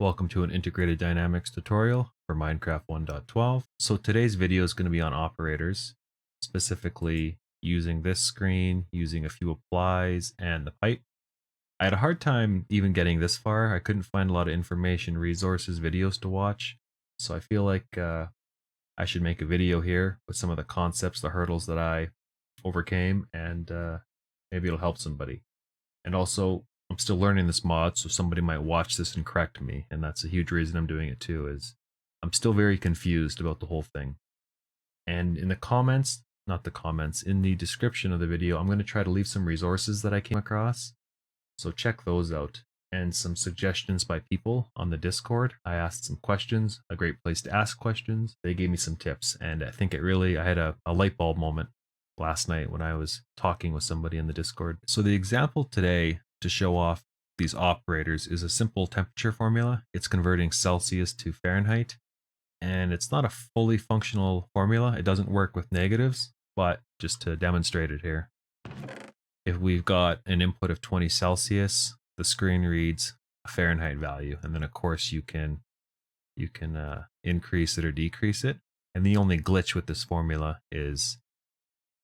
Welcome to an integrated dynamics tutorial for Minecraft 1.12. So today's video is going to be on operators, specifically using this screen, using a few applies and the pipe. I had a hard time even getting this far. I couldn't find a lot of information, resources, videos to watch. So I feel like I should make a video here with some of the concepts, the hurdles that I overcame, and maybe it'll help somebody. And also, I'm still learning this mod, so somebody might watch this and correct me, and that's a huge reason I'm doing it too, is I'm still very confused about the whole thing. And in the comments, not the comments, in the description of the video, I'm going to try to leave some resources that I came across, so check those out. And some suggestions by people on the Discord. I asked some questions, a great place to ask questions. They gave me some tips, and I think I had a light bulb moment last night when I was talking with somebody in the Discord. So the example today to show off these operators is a simple temperature formula. It's converting Celsius to Fahrenheit, and it's not a fully functional formula. It doesn't work with negatives, but just to demonstrate it here. If we've got an input of 20 Celsius, the screen reads a Fahrenheit value, and then of course you can increase it or decrease it. And the only glitch with this formula is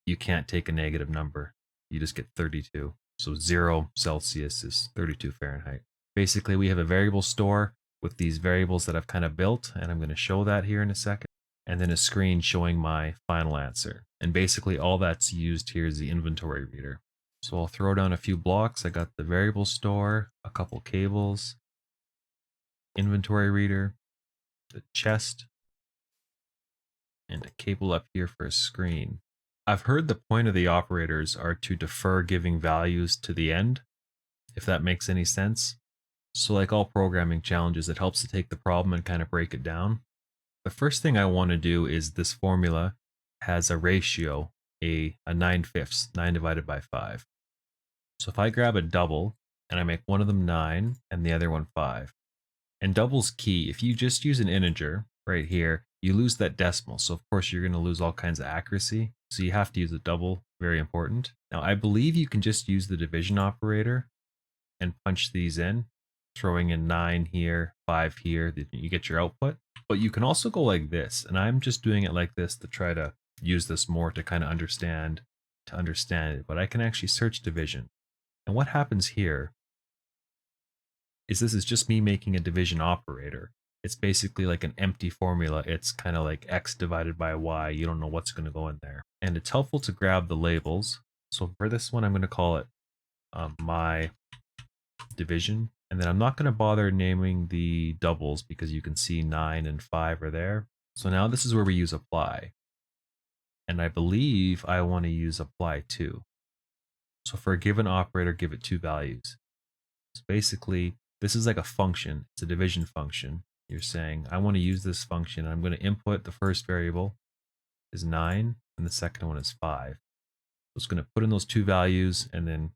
you can't take a negative number. You just get 32. So 0 Celsius is 32 Fahrenheit. Basically, we have a variable store with these variables that I've kind of built, and I'm going to show that here in a second. And then a screen showing my final answer. And basically all that's used here is the inventory reader. So I'll throw down a few blocks. I got the variable store, a couple cables, inventory reader, the chest, and a cable up here for a screen. I've heard the point of the operators are to defer giving values to the end, if that makes any sense. So like all programming challenges, it helps to take the problem and kind of break it down. The first thing I want to do is this formula has a ratio, a 9/5, 9 divided by 5. So if I grab a double and I make one of them 9 and the other one 5, and double's key. If you just use an integer right here, you lose that decimal. So of course you're going to lose all kinds of accuracy. So you have to use a double, very important. Now I believe you can just use the division operator and punch these in, throwing in 9 here, 5 here, you get your output. But you can also go like this, and I'm just doing it like this to try to use this more to kind of understand it. But I can actually search division. And what happens here is this is just me making a division operator. It's basically like an empty formula. It's kind of like x divided by y. You don't know what's going to go in there. And it's helpful to grab the labels. So for this one, I'm going to call it my division. And then I'm not going to bother naming the doubles because you can see 9 and 5 are there. So now this is where we use apply. And I believe I want to use apply too. So for a given operator, give it 2 values. So basically, this is like a function. It's a division function. You're saying, I want to use this function. I'm going to input the first variable is 9 and the second one is 5. So it's going to put in those 2 values and then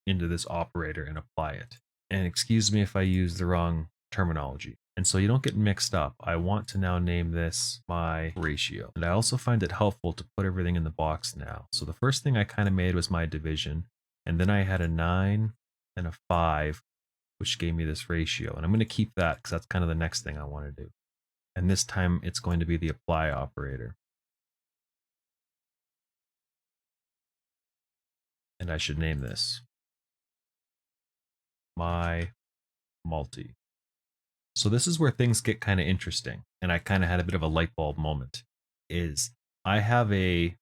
into this operator and apply it. And excuse me if I use the wrong terminology. And so you don't get mixed up. I want to now name this my ratio. And I also find it helpful to put everything in the box now. So the first thing I kind of made was my division. And then I had a 9 and a 5, which gave me this ratio. And I'm going to keep that because that's kind of the next thing I want to do. And this time it's going to be the apply operator. And I should name this my multi. So this is where things get kind of interesting. And I kind of had a bit of a light bulb moment. Is I have a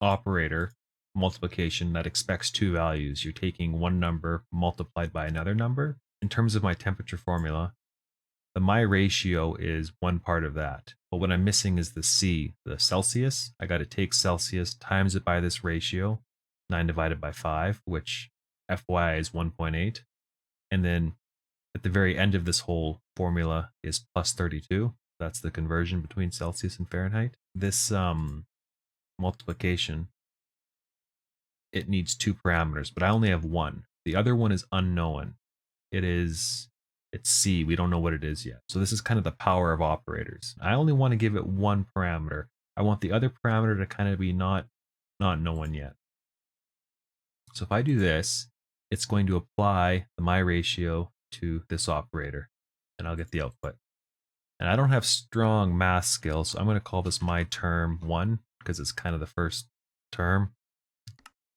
operator multiplication that expects 2 values. You're taking one number multiplied by another number. In terms of my temperature formula, the my ratio is one part of that. But what I'm missing is the C, the Celsius. I got to take Celsius times it by this ratio, 9 divided by 5, which FYI is 1.8. And then at the very end of this whole formula is plus 32. That's the conversion between Celsius and Fahrenheit. This multiplication, it needs 2 parameters, but I only have one. The other one is unknown. It's C. We don't know what it is yet. So this is kind of the power of operators. I only want to give it one parameter. I want the other parameter to kind of be not known yet. So if I do this, it's going to apply the my ratio to this operator. and I'll get the output. And I don't have strong math skills, so I'm going to call this my term 1 because it's kind of the first term.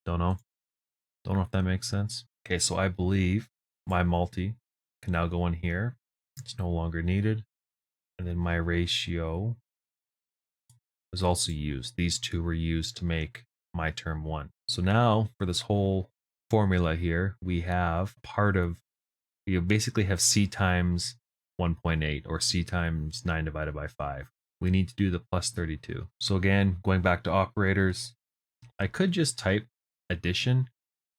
Don't know. Don't know if that makes sense. Okay, so I believe my multi can now go in here. It's no longer needed. And then my ratio was also used. These two were used to make my term 1. So now for this whole formula here, we basically have c times 1.8 or c times 9 divided by 5. We need to do the plus 32. So again, going back to operators, I could just type addition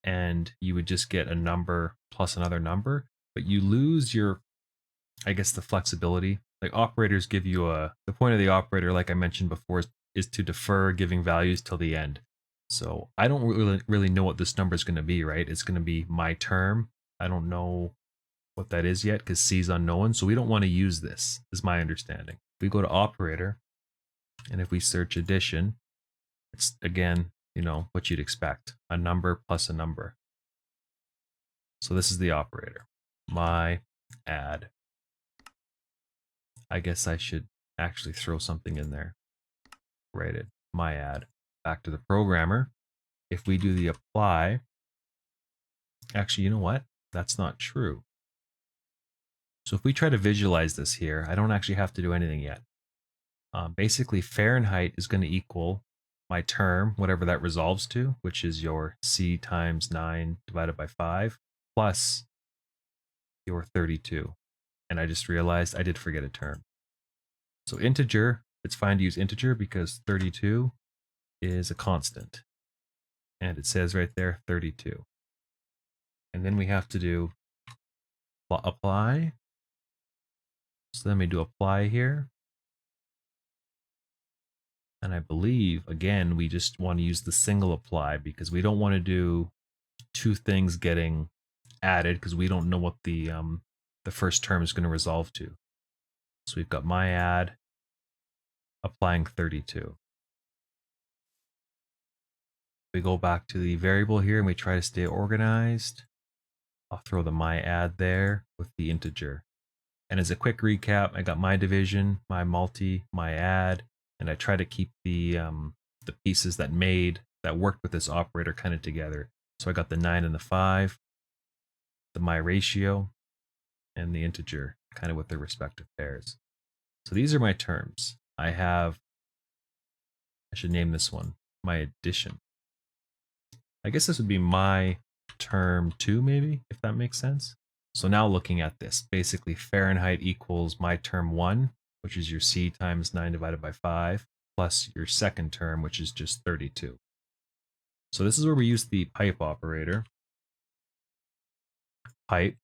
and you would just get a number plus another number, but you lose your, I guess, the flexibility. Like operators give you the point of the operator, like I mentioned before, is to defer giving values till the end. So I don't really know what this number is going to be, right? It's going to be my term. I don't know what that is yet because C is unknown. So we don't want to use this, is my understanding. If we go to operator and if we search addition, it's again, what you'd expect, a number plus a number. So this is the operator, my add. I guess I should actually throw something in there. Write it, my add. Back to the programmer. If we do the apply, actually, you know what? That's not true. So if we try to visualize this here, I don't actually have to do anything yet. Basically, Fahrenheit is going to equal my term, whatever that resolves to, which is your C times 9 divided by 5, plus your 32. And I just realized I did forget a term. So integer, it's fine to use integer because 32 is a constant. And it says right there, 32. And then we have to do apply. So then we do apply here. And I believe, again, we just want to use the single apply because we don't want to do two things getting added because we don't know what the first term is going to resolve to. So we've got my add applying 32. We go back to the variable here and we try to stay organized. I'll throw the my add there with the integer. And as a quick recap, I got my division, my multi, my add, and I try to keep the pieces that worked with this operator kind of together. So I got the 9 and the 5, the my ratio, and the integer kind of with their respective pairs. So these are my terms. I should name this one my addition. I guess this would be my term 2 maybe, if that makes sense. So now looking at this, basically Fahrenheit equals my term 1, which is your C times 9 divided by 5, plus your second term, which is just 32. So this is where we use the pipe operator. Pipe,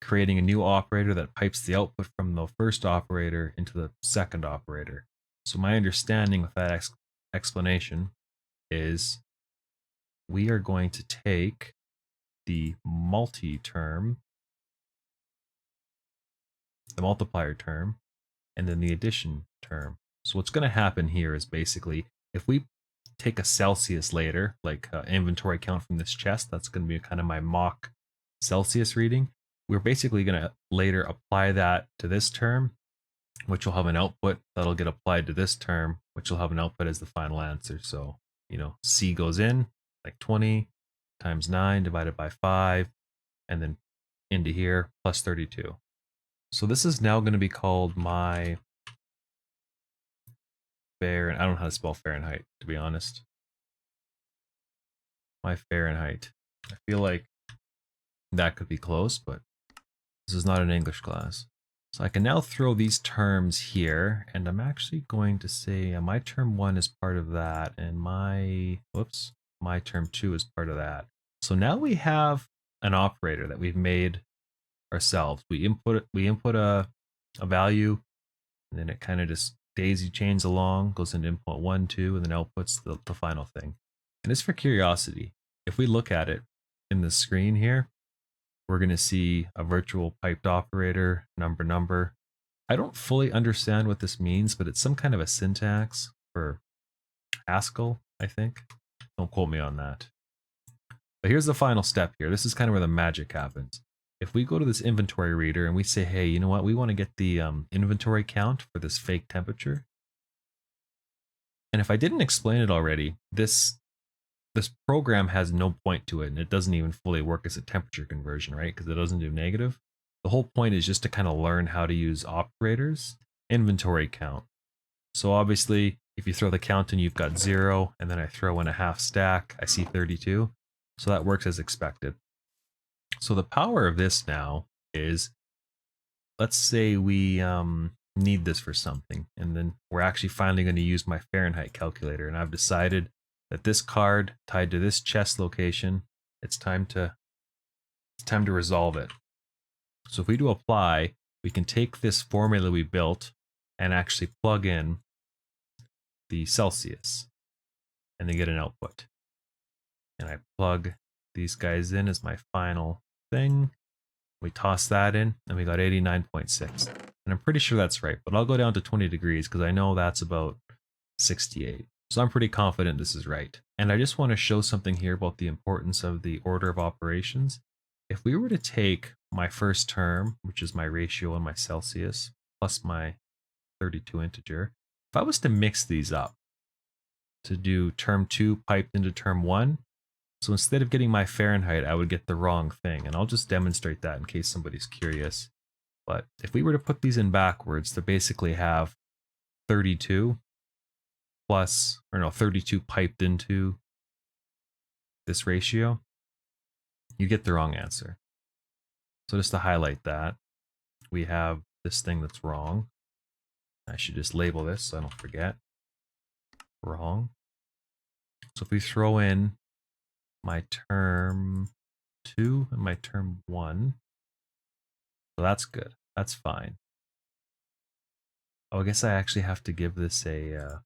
creating a new operator that pipes the output from the first operator into the second operator. So my understanding with that explanation is we are going to take the multi-term, the multiplier term, and then the addition term. So what's going to happen here is basically if we take a Celsius later, like inventory count from this chest, that's going to be kind of my mock Celsius reading. We're basically going to later apply that to this term, which will have an output that'll get applied to this term, which will have an output as the final answer. So, C goes in like 20 times 9 divided by 5, and then into here plus 32. So this is now going to be called my I don't know how to spell Fahrenheit, to be honest. My Fahrenheit. I feel like that could be close, but this is not an English class. So I can now throw these terms here, and I'm actually going to say my term 1 is part of that, and my term 2 is part of that. So now we have an operator that we've made ourselves. We input a value, and then it kind of just daisy chains along, goes into input 1, 2, and then outputs the final thing. And it's for curiosity. If we look at it in the screen here, we're going to see a virtual piped operator, number. I don't fully understand what this means, but it's some kind of a syntax for Haskell, I think. Don't quote me on that. But here's the final step here. This is kind of where the magic happens. if we go to this inventory reader and we say, hey, you know what, we want to get the inventory count for this fake temperature. And if I didn't explain it already, this program has no point to it, and it doesn't even fully work as a temperature conversion, right? Because it doesn't do negative. The whole point is just to kind of learn how to use operators. Inventory count. So obviously, if you throw the count in, you've got 0, and then I throw in a half stack, I see 32. So that works as expected. So the power of this now is, let's say we need this for something, and then we're actually finally going to use my Fahrenheit calculator, and I've decided that this card tied to this chest location, it's time to resolve it. So if we do apply, we can take this formula we built and actually plug in the Celsius and then get an output. And I plug these guys in as my final thing. We toss that in and we got 89.6. And I'm pretty sure that's right, but I'll go down to 20 degrees because I know that's about 68. So I'm pretty confident this is right. And I just want to show something here about the importance of the order of operations. If we were to take my first term, which is my ratio and my Celsius, plus my 32 integer, if I was to mix these up to do term 2 piped into term 1, so instead of getting my Fahrenheit, I would get the wrong thing. And I'll just demonstrate that in case somebody's curious. But if we were to put these in backwards, they basically have 32 plus, or no, 32 piped into this ratio, you get the wrong answer. So just to highlight that, we have this thing that's wrong. I should just label this so I don't forget. Wrong. So if we throw in my term 2 and my term 1, so that's good. That's fine. Oh, I guess I actually have to give this a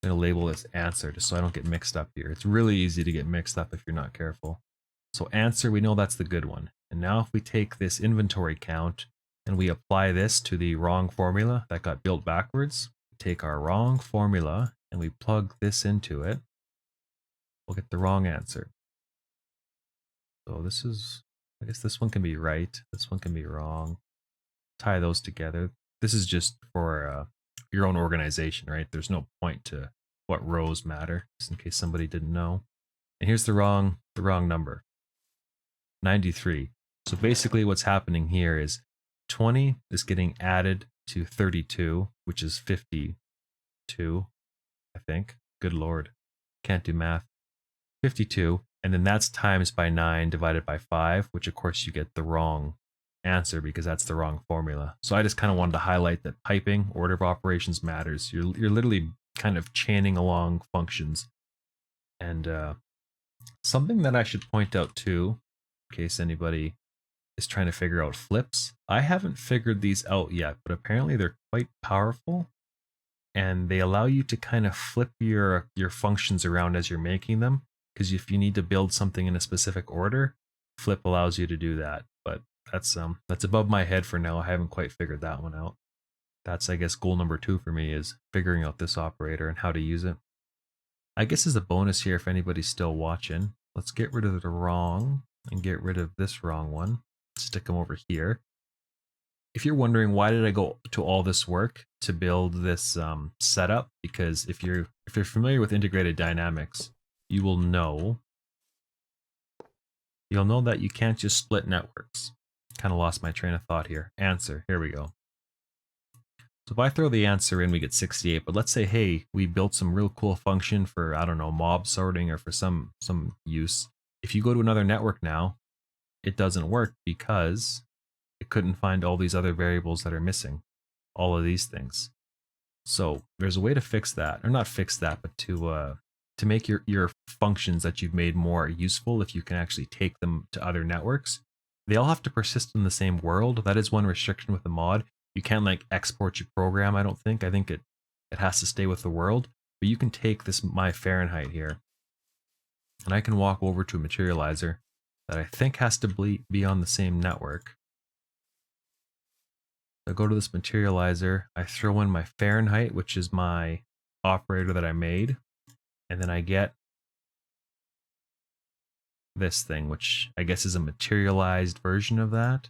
I'm going to label this answer just so I don't get mixed up here. It's really easy to get mixed up if you're not careful. So answer, we know that's the good one. And now if we take this inventory count and we apply this to the wrong formula that got built backwards, take our wrong formula and we plug this into it, we'll get the wrong answer. So this is, I guess this one can be right. This one can be wrong. Tie those together. This is just for your own organization, right? There's no point to what rows matter, just in case somebody didn't know. And here's the wrong number, 93. So basically what's happening here is 20 is getting added to 32, which is 52, I think. Good Lord, can't do math. 52, and then that's times by 9 divided by 5, which of course you get the wrong answer because that's the wrong formula. So I just kind of wanted to highlight that piping, order of operations matters. You're literally kind of chaining along functions. And something that I should point out too, in case anybody is trying to figure out flips, I haven't figured these out yet, but apparently they're quite powerful and they allow you to kind of flip your functions around as you're making them. Because if you need to build something in a specific order, flip allows you to do that. But that's above my head for now. I haven't quite figured that one out. That's, I guess, goal number 2 for me, is figuring out this operator and how to use it. I guess as a bonus here, if anybody's still watching, let's get rid of the wrong and get rid of this wrong one. Stick them over here. If you're wondering why did I go to all this work to build this setup, because if you're familiar with integrated dynamics, you'll know that you can't just split networks. Kind of lost my train of thought here. Answer, here we go. So if I throw the answer in, we get 68, but let's say, hey, we built some real cool function for, I don't know, mob sorting or for some use. If you go to another network now, it doesn't work because it couldn't find all these other variables that are missing, all of these things. So there's a way to fix that, or not fix that, but to make your functions that you've made more useful if you can actually take them to other networks. They all have to persist in the same world. That is one restriction with the mod. You can't like export your program, I don't think. I think it has to stay with the world. But you can take this my Fahrenheit here, and I can walk over to a Materializer that I think has to be on the same network. I go to this Materializer, I throw in my Fahrenheit, which is my operator that I made, and then I get this thing, which I guess is a materialized version of that.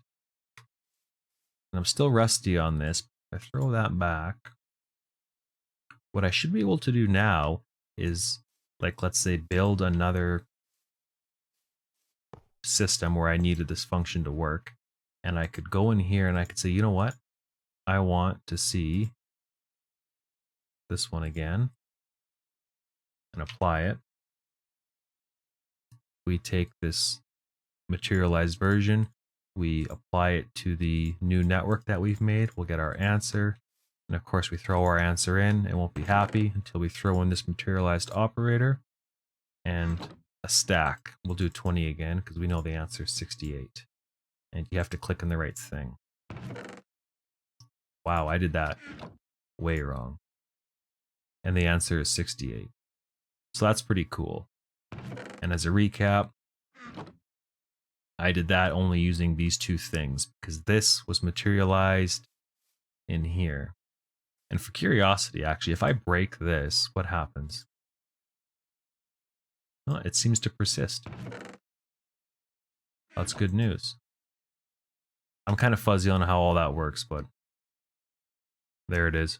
And I'm still rusty on this. If I throw that back, what I should be able to do now is, like, let's say build another system where I needed this function to work. And I could go in here and I could say, you know what? I want to see this one again and apply it. We take this materialized version, we apply it to the new network that we've made, we'll get our answer. And of course we throw our answer in, it won't be happy until we throw in this materialized operator and a stack. We'll do 20 again because we know the answer is 68. And you have to click on the right thing. Wow, I did that way wrong. And the answer is 68. So that's pretty cool. And as a recap, I did that only using these two things because this was materialized in here. And for curiosity, actually, if I break this, what happens? Oh, it seems to persist. That's good news. I'm kind of fuzzy on how all that works, but there it is.